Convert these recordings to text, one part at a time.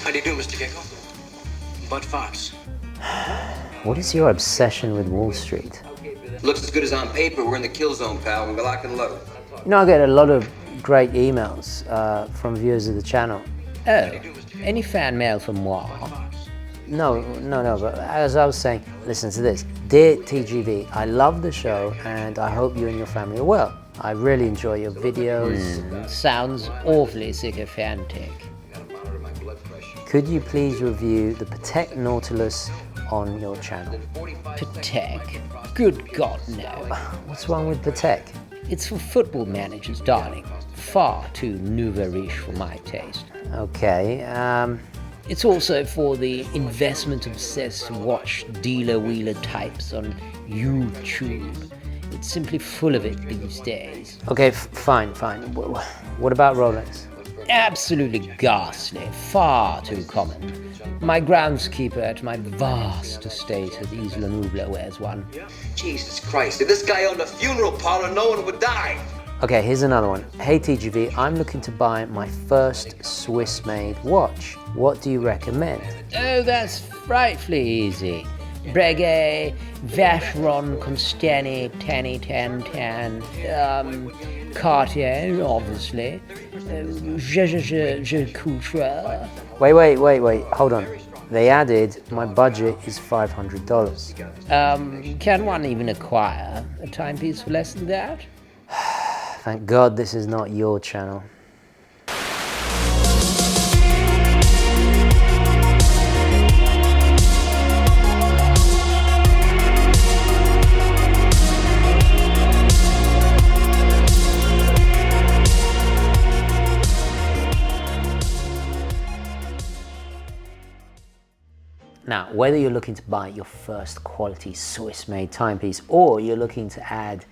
How do you do, Mr. Gecko? Bud Fox. What is your obsession with Wall Street? Looks as good as on paper. We're in the kill zone, pal. We're lock and load. You know, I get a lot of great emails from viewers of the channel. Oh, any fan mail for moi? No, but as I was saying, listen to this. Dear TGV, I love the show and I hope you and your family are well. I really enjoy your videos. Sounds awfully sycophantic. Could you please review the Patek Nautilus on your channel? Patek? Good God, no. What's wrong with Patek? It's for football managers, darling. Far too nouveau riche for my taste. Okay, It's also for the investment-obsessed watch dealer-wheeler types on YouTube. It's simply full of it these days. okay, fine. What about Rolex? Absolutely ghastly, far too common. My groundskeeper at my vast estate at Isla Nubla wears one. Jesus Christ, if this guy owned a funeral parlor, no one would die. Okay, here's another one. Hey TGV, I'm looking to buy my first Swiss-made watch. What do you recommend? Oh, that's frightfully easy. Breguet, Vacheron, Constantini, Tanny, Tan, Cartier, obviously. Je Couture. Wait, hold on. They added, my budget is $500. Can one even acquire a timepiece for less than that? Thank God this is not your channel. Now, whether you're looking to buy your first quality Swiss-made timepiece or you're looking to add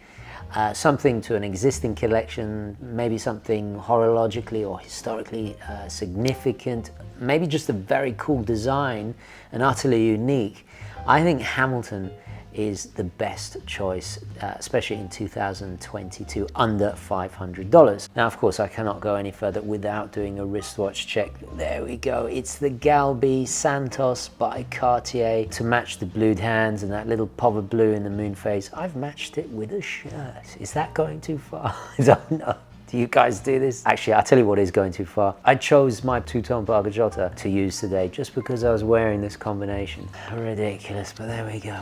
something to an existing collection, maybe something horologically or historically significant, maybe just a very cool design and utterly unique, I think Hamilton is the best choice, especially in 2022, under $500. Now, of course, I cannot go any further without doing a wristwatch check. There we go. It's the Galby Santos by Cartier to match the blued hands and that little pop of blue in the moon phase. I've matched it with a shirt. Is that going too far? I don't know. Do you guys do this? Actually, I'll tell you what is going too far. I chose my two-tone Bargajotta to use today just because I was wearing this combination. Ridiculous, but there we go.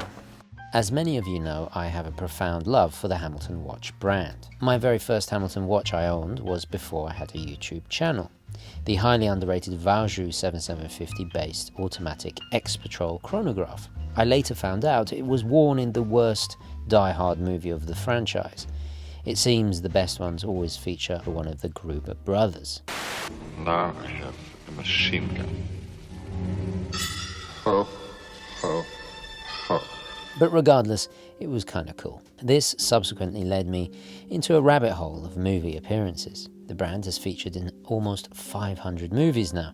As many of you know, I have a profound love for the Hamilton watch brand. My very first Hamilton watch I owned was before I had a YouTube channel. The highly underrated Valjoux 7750 based automatic X-Patrol chronograph. I later found out it was worn in the worst Die Hard movie of the franchise. It seems the best ones always feature one of the Gruber brothers. Now I have a machine gun. Ho, ho, ho. But regardless, it was kinda cool. This subsequently led me into a rabbit hole of movie appearances. The brand has featured in almost 500 movies now,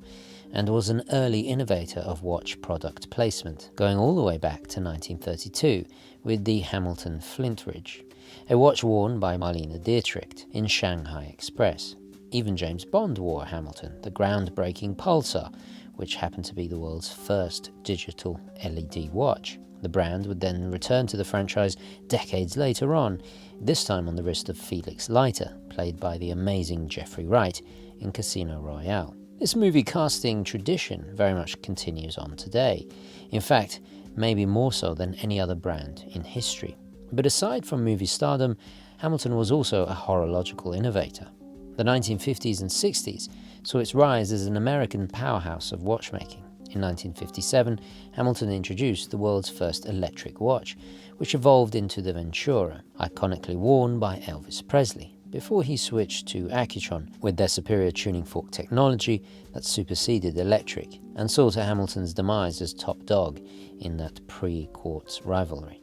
and was an early innovator of watch product placement, going all the way back to 1932 with the Hamilton Flintridge, a watch worn by Marlene Dietrich in Shanghai Express. Even James Bond wore a Hamilton, the groundbreaking Pulsar, which happened to be the world's first digital LED watch. The brand would then return to the franchise decades later on, this time on the wrist of Felix Leiter, played by the amazing Jeffrey Wright in Casino Royale. This movie casting tradition very much continues on today. In fact, maybe more so than any other brand in history. But aside from movie stardom, Hamilton was also a horological innovator. The 1950s and 60s saw its rise as an American powerhouse of watchmaking. In 1957, Hamilton introduced the world's first electric watch, which evolved into the Ventura, iconically worn by Elvis Presley, before he switched to Accutron with their superior tuning fork technology that superseded electric, and saw to Hamilton's demise as top dog in that pre-quartz rivalry.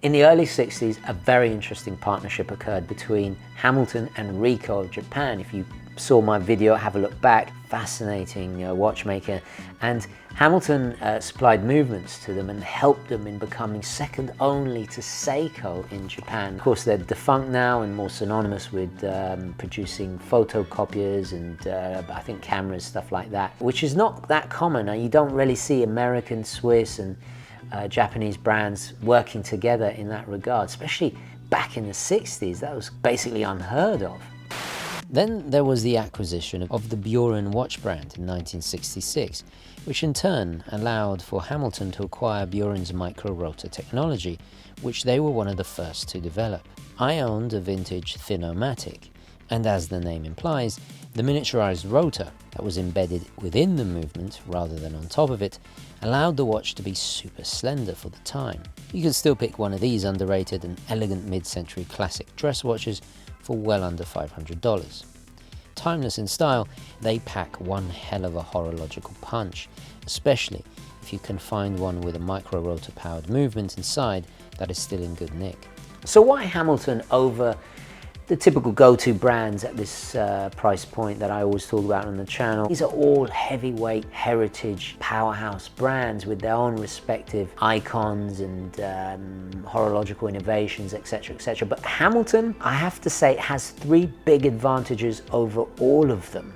In the early 60s, a very interesting partnership occurred between Hamilton and Ricoh of Japan. If you saw my video, have a look back. Fascinating watchmaker. And Hamilton supplied movements to them and helped them in becoming second only to Seiko in Japan. Of course, they're defunct now and more synonymous with producing photocopiers and I think cameras, stuff like that, which is not that common. You don't really see American, Swiss and Japanese brands working together in that regard, especially back in the 60s. That was basically unheard of. Then there was the acquisition of the Buren watch brand in 1966, which in turn allowed for Hamilton to acquire Buren's micro-rotor technology, which they were one of the first to develop. I owned a vintage thin-o-matic, and as the name implies, the miniaturized rotor that was embedded within the movement rather than on top of it allowed the watch to be super slender for the time. You can still pick one of these underrated and elegant mid-century classic dress watches for well under $500. Timeless in style, they pack one hell of a horological punch, especially if you can find one with a micro-rotor powered movement inside that is still in good nick. So why Hamilton over the typical go-to brands at this price point that I always talk about on the channel? These are all heavyweight heritage powerhouse brands with their own respective icons and horological innovations, etc, etc. But Hamilton, I have to say, has three big advantages over all of them.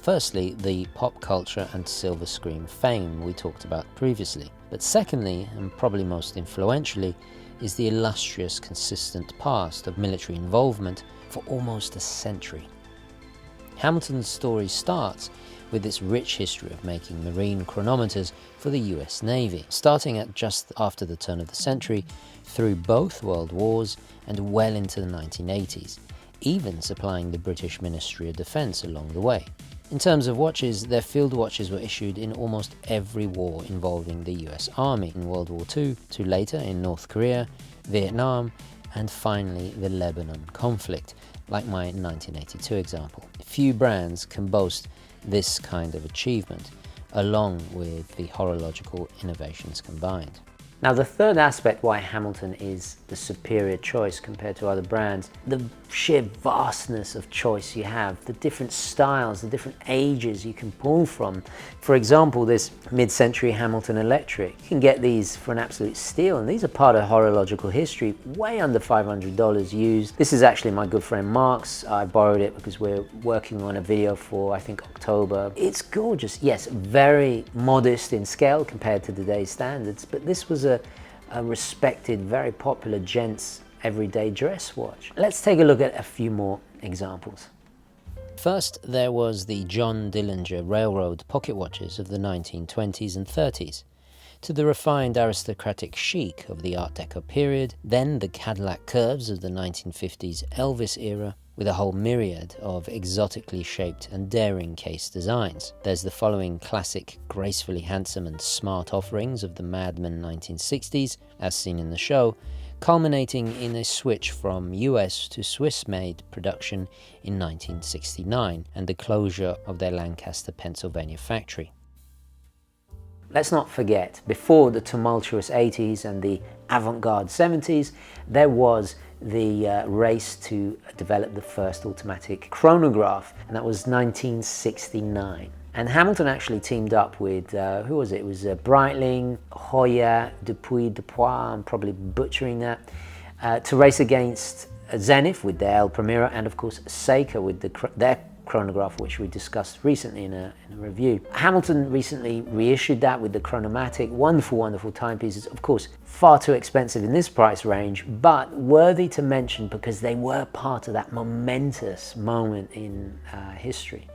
Firstly, the pop culture and silver screen fame we talked about previously. But secondly, and probably most influentially, is the illustrious, consistent past of military involvement for almost a century. Hamilton's story starts with its rich history of making marine chronometers for the US Navy, starting at just after the turn of the century, through both World Wars and well into the 1980s, even supplying the British Ministry of Defence along the way. In terms of watches, their field watches were issued in almost every war involving the US Army, in World War II, to later in North Korea, Vietnam, and finally the Lebanon conflict, like my 1982 example. Few brands can boast this kind of achievement, along with the horological innovations combined. Now, the third aspect why Hamilton is the superior choice compared to other brands, the sheer vastness of choice you have, the different styles, the different ages you can pull from. For example, this mid-century Hamilton Electric. You can get these for an absolute steal, and these are part of horological history, way under $500 used. This is actually my good friend Mark's. I borrowed it because we're working on a video for, I think, October. It's gorgeous. Yes, very modest in scale compared to today's standards, but this was a respected, very popular gents everyday dress watch. Let's take a look at a few more examples. First, there was the John Dillinger railroad pocket watches of the 1920s and 30s, to the refined aristocratic chic of the Art Deco period, then the Cadillac curves of the 1950s Elvis era, with a whole myriad of exotically shaped and daring case designs. There's the following classic, gracefully handsome and smart offerings of the Madman 1960s, as seen in the show, culminating in a switch from US to Swiss-made production in 1969 and the closure of their Lancaster, Pennsylvania factory. Let's not forget, before the tumultuous 80s and the avant-garde 70s, there was the race to develop the first automatic chronograph, and that was 1969. And Hamilton actually teamed up with, who was it? It was Breitling, Hoya, Dupuis, I'm probably butchering that, to race against Zenith with their El Primero, and of course Seiko with their chronograph, which we discussed recently in a review. Hamilton recently reissued that with the Chronomatic. Wonderful, wonderful timepieces. Of course, far too expensive in this price range, but worthy to mention because they were part of that momentous moment in history.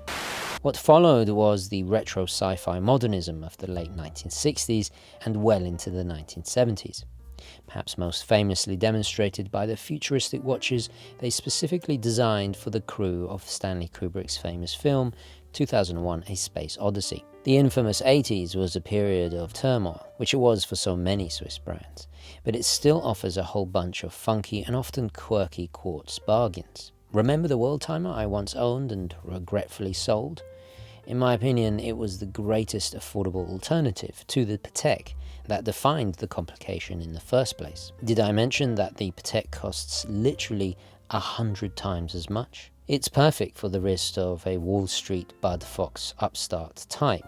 What followed was the retro sci-fi modernism of the late 1960s and well into the 1970s. Perhaps most famously demonstrated by the futuristic watches they specifically designed for the crew of Stanley Kubrick's famous film 2001: A Space Odyssey. The infamous 80s was a period of turmoil, which it was for so many Swiss brands, but it still offers a whole bunch of funky and often quirky quartz bargains. Remember the World Timer I once owned and regretfully sold? In my opinion, it was the greatest affordable alternative to the Patek that defined the complication in the first place. Did I mention that the Patek costs literally 100 times as much? It's perfect for the wrist of a Wall Street Bud Fox upstart type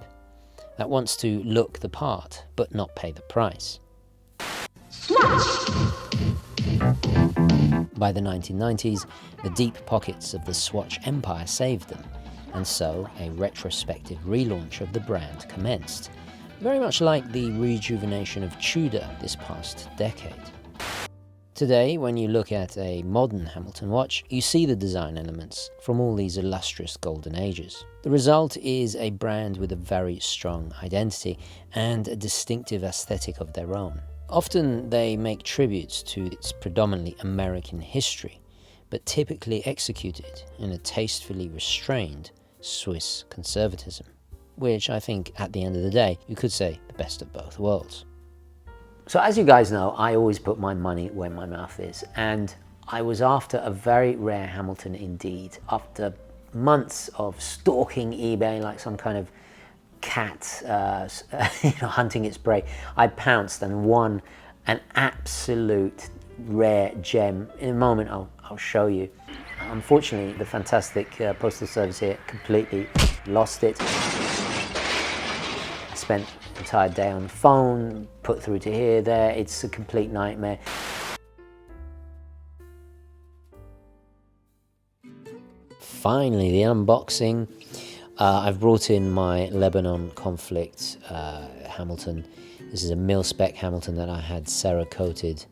that wants to look the part but not pay the price. By the 1990s, the deep pockets of the Swatch empire saved them, and so a retrospective relaunch of the brand commenced, very much like the rejuvenation of Tudor this past decade. Today, when you look at a modern Hamilton watch, you see the design elements from all these illustrious golden ages. The result is a brand with a very strong identity and a distinctive aesthetic of their own. Often they make tributes to its predominantly American history, but typically executed in a tastefully restrained Swiss conservatism, which I think at the end of the day, you could say the best of both worlds. So as you guys know, I always put my money where my mouth is, and I was after a very rare Hamilton indeed. After months of stalking eBay like some kind of cat hunting its prey, I pounced and won an absolute rare gem. In a moment I'll show you. Unfortunately, the fantastic postal service here completely lost it. I spent the entire day on the phone, put through to here, there. It's a complete nightmare. Finally, the unboxing. I've brought in my Lebanon conflict Hamilton. This is a mil-spec Hamilton that I had Cerakoted,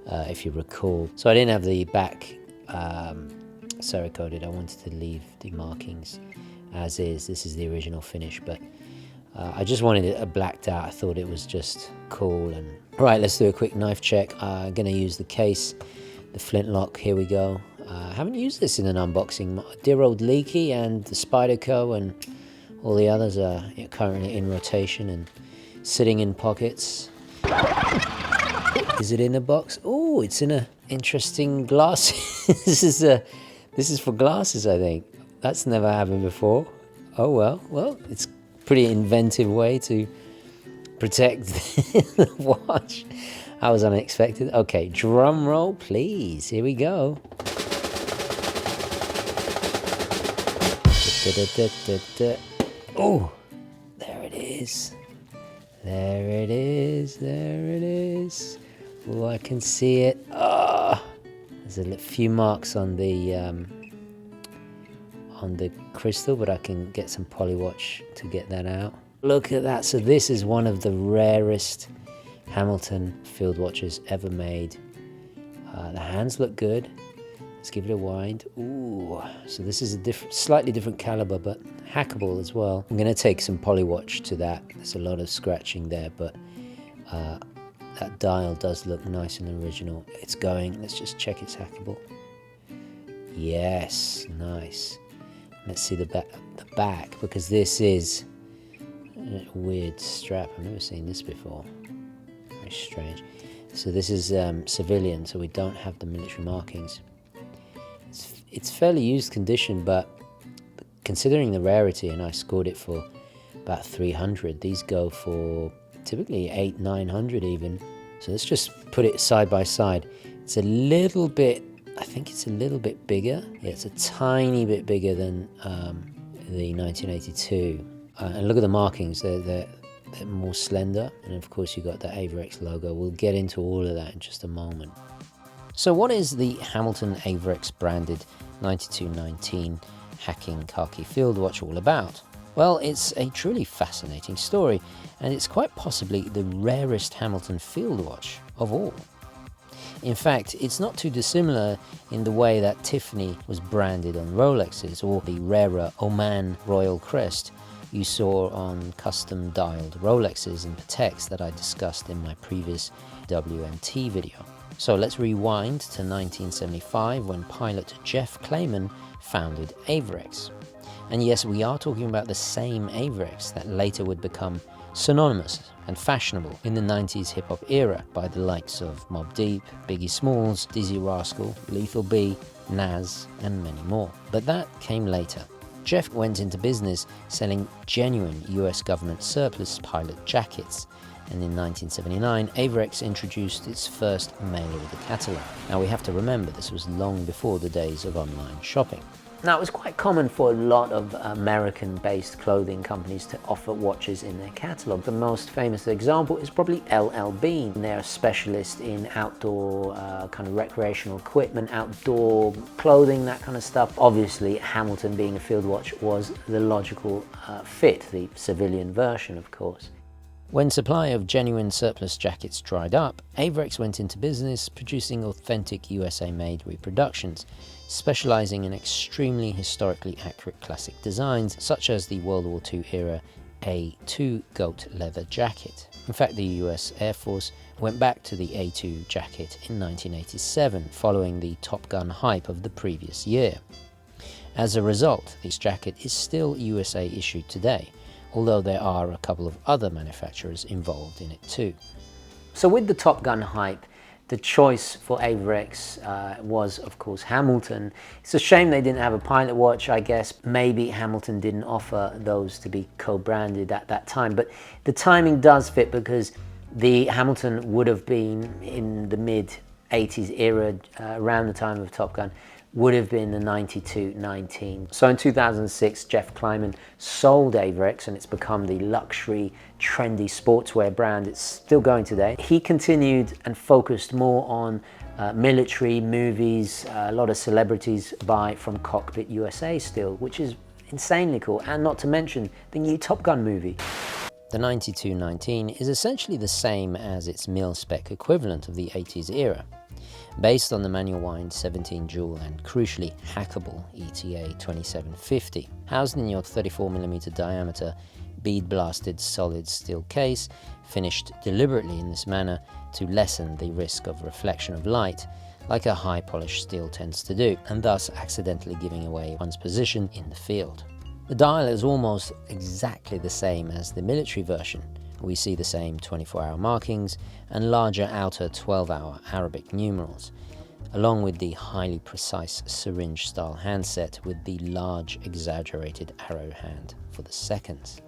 if you recall. So I didn't have the back Cerakoted. I wanted to leave the markings as is. This is the original finish, but I just wanted it blacked out. I thought it was just cool. And right, let's do a quick knife check. I'm going to use the case, the flintlock. Here we go. I haven't used this in an unboxing. Dear old Leaky and the Spyderco and all the others are currently in rotation and sitting in pockets. Is it in a box? Oh, it's in a interesting glass. This is for glasses, I think. That's never happened before. Oh well, it's a pretty inventive way to protect the watch. That was unexpected. Okay, drum roll, please. Here we go. Oh, there it is. There it is. There it is. Oh, I can see it. Oh, there's a few marks on the crystal, but I can get some polywatch to get that out. Look at that. So this is one of the rarest Hamilton field watches ever made. The hands look good. Let's give it a wind. Ooh, so this is a slightly different caliber, but hackable as well. I'm going to take some polywatch to that. There's a lot of scratching there, but that dial does look nice and original. It's going. Let's just check it's hackable. Yes, nice. Let's see the back, because this is a weird strap. I've never seen this before. Very strange. So this is civilian, so we don't have the military markings. It's fairly used condition, but considering the rarity, and I scored it for about 300, these go for typically 800-900 even. So let's just put it side by side. It's a little bit, I think it's a little bit bigger. Yeah, it's a tiny bit bigger than the 1982. And look at the markings, they're more slender. And of course you got the Avirex logo. We'll get into all of that in just a moment. So what is the Hamilton Avirex branded 9219 hacking khaki field watch all about? Well, it's a truly fascinating story, and it's quite possibly the rarest Hamilton field watch of all. In fact, it's not too dissimilar in the way that Tiffany was branded on Rolexes, or the rarer Oman Royal Crest you saw on custom dialed Rolexes and Pateks that I discussed in my previous WMT video. So let's rewind to 1975 when pilot Jeff Clayman founded Avirex. And yes, we are talking about the same Avirex that later would become synonymous and fashionable in the 90s hip-hop era by the likes of Mobb Deep, Biggie Smalls, Dizzy Rascal, Lethal B, Nas, and many more. But that came later. Jeff went into business selling genuine US government surplus pilot jackets, and in 1979 Avirex introduced its first mail-order catalogue. Now we have to remember this was long before the days of online shopping. Now, it was quite common for a lot of American-based clothing companies to offer watches in their catalogue. The most famous example is probably LL Bean. They're a specialist in outdoor kind of recreational equipment, outdoor clothing, that kind of stuff. Obviously, Hamilton, being a field watch, was the logical fit, the civilian version, of course. When supply of genuine surplus jackets dried up, Avirex went into business producing authentic USA-made reproductions, specializing in extremely historically accurate classic designs, such as the World War II era A2 goat leather jacket. In fact, the US Air Force went back to the A2 jacket in 1987, following the Top Gun hype of the previous year. As a result, this jacket is still USA issued today, although there are a couple of other manufacturers involved in it too. So with the Top Gun hype, the choice for Avirex was, of course, Hamilton. It's a shame they didn't have a pilot watch, I guess. Maybe Hamilton didn't offer those to be co-branded at that time, but the timing does fit because the Hamilton would have been in the mid-80s era, around the time of Top Gun, would have been the 92-19. So in 2006, Jeff Kleiman sold Avirex, and it's become the luxury, trendy sportswear brand. It's still going today. He continued and focused more on military movies. A lot of celebrities buy from Cockpit USA still, which is insanely cool, and not to mention the new Top Gun movie. The 92-19 is essentially the same as its mil-spec equivalent of the 80s era. Based on the manual wind 17 jewel and crucially hackable ETA 2750, housed in your 34mm diameter bead blasted solid steel case, finished deliberately in this manner to lessen the risk of reflection of light, like a high polished steel tends to do, and thus accidentally giving away one's position in the field. The dial is almost exactly the same as the military version. We see the same 24-hour markings and larger outer 12-hour Arabic numerals, along with the highly precise syringe-style handset with the large exaggerated arrow hand for the seconds.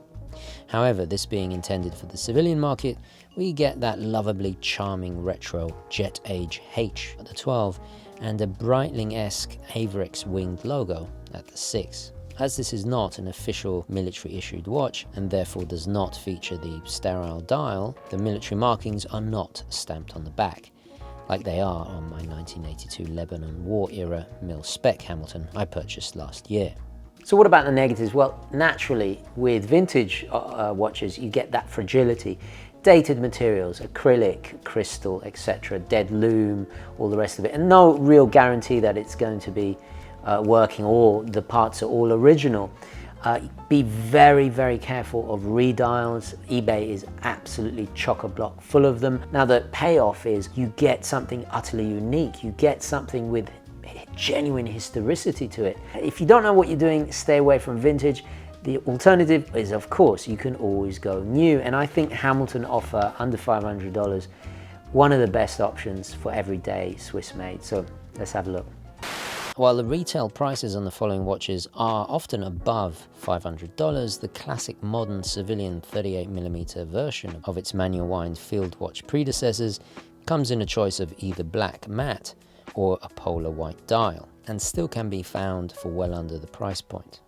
However, this being intended for the civilian market, we get that lovably charming retro Jet Age H at the 12 and a Breitling-esque Avirex winged logo at the 6. As this is not an official military issued watch and therefore does not feature the sterile dial, the military markings are not stamped on the back, like they are on my 1982 Lebanon War era mil-spec Hamilton I purchased last year. So what about the negatives? Well, naturally with vintage watches you get that fragility. Dated materials, acrylic, crystal, etc., dead loom, all the rest of it, and no real guarantee that it's going to be working or the parts are all original. Be very, very careful of redials. eBay is absolutely chock-a-block full of them. Now the payoff is you get something utterly unique. You get something with genuine historicity to it. If you don't know what you're doing, stay away from vintage. The alternative is, of course, you can always go new, and I think Hamilton offer under $500 one of the best options for everyday Swiss made. So let's have a look. While the retail prices on the following watches are often above $500, the classic modern civilian 38mm version of its manual wind field watch predecessors comes in a choice of either black matte or a polar white dial, and still can be found for well under the price point.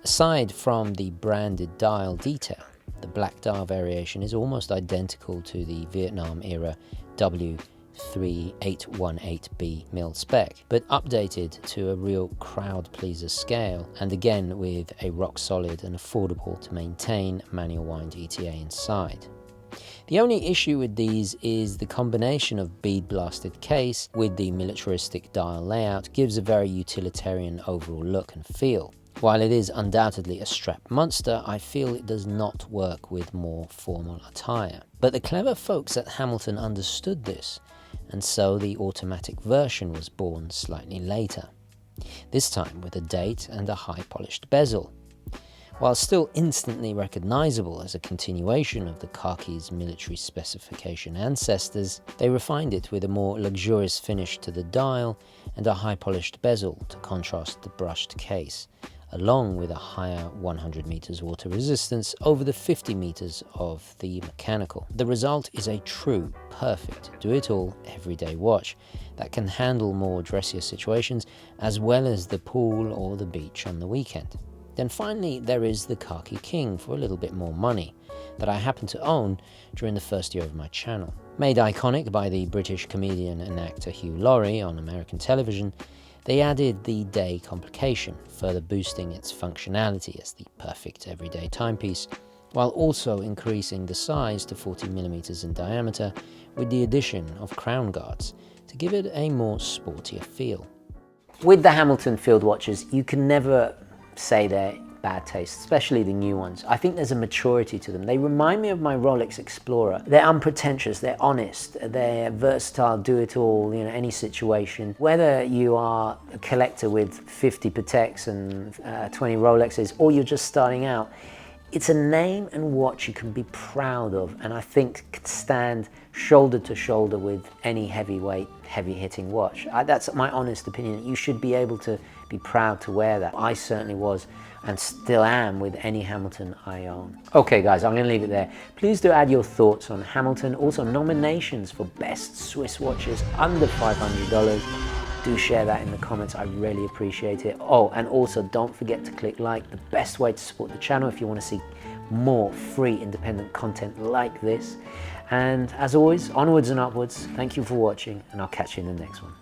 Aside from the branded dial detail, the black dial variation is almost identical to the Vietnam era W3818B mil-spec, but updated to a real crowd pleaser scale, and again with a rock solid and affordable to maintain manual wind ETA inside. The only issue with these is the combination of bead blasted case with the militaristic dial layout gives a very utilitarian overall look and feel. While it is undoubtedly a strap monster, I feel it does not work with more formal attire. But the clever folks at Hamilton understood this, and so the automatic version was born slightly later, this time with a date and a high polished bezel. While still instantly recognizable as a continuation of the Khaki's military specification ancestors, they refined it with a more luxurious finish to the dial and a high polished bezel to contrast the brushed case, along with a higher 100 meters water resistance over the 50 meters of the Mechanical. The result is a true, perfect, do-it-all everyday watch that can handle more dressier situations as well as the pool or the beach on the weekend. Then finally there is the Khaki King for a little bit more money that I happen to own during the first year of my channel. Made iconic by the British comedian and actor Hugh Laurie on American television, they added the day complication, further boosting its functionality as the perfect everyday timepiece, while also increasing the size to 40mm in diameter with the addition of crown guards to give it a more sportier feel. With the Hamilton field watches, you can never say they're bad taste, especially the new ones. I think there's a maturity to them. They remind me of my Rolex Explorer. They're unpretentious, they're honest, they're versatile, do it all, you know, any situation. Whether you are a collector with 50 Pateks and 20 Rolexes, or you're just starting out, it's a name and watch you can be proud of, and I think could stand shoulder to shoulder with any heavyweight, heavy-hitting watch. That's my honest opinion. You should be able to be proud to wear that. I certainly was and still am with any Hamilton I own. Okay guys, I'm gonna leave it there. Please do add your thoughts on Hamilton, also nominations for best Swiss watches under $500. Do share that in the comments, I really appreciate it. Oh, and also don't forget to click like, the best way to support the channel if you want to see more free independent content like this. And as always, onwards and upwards, thank you for watching, and I'll catch you in the next one.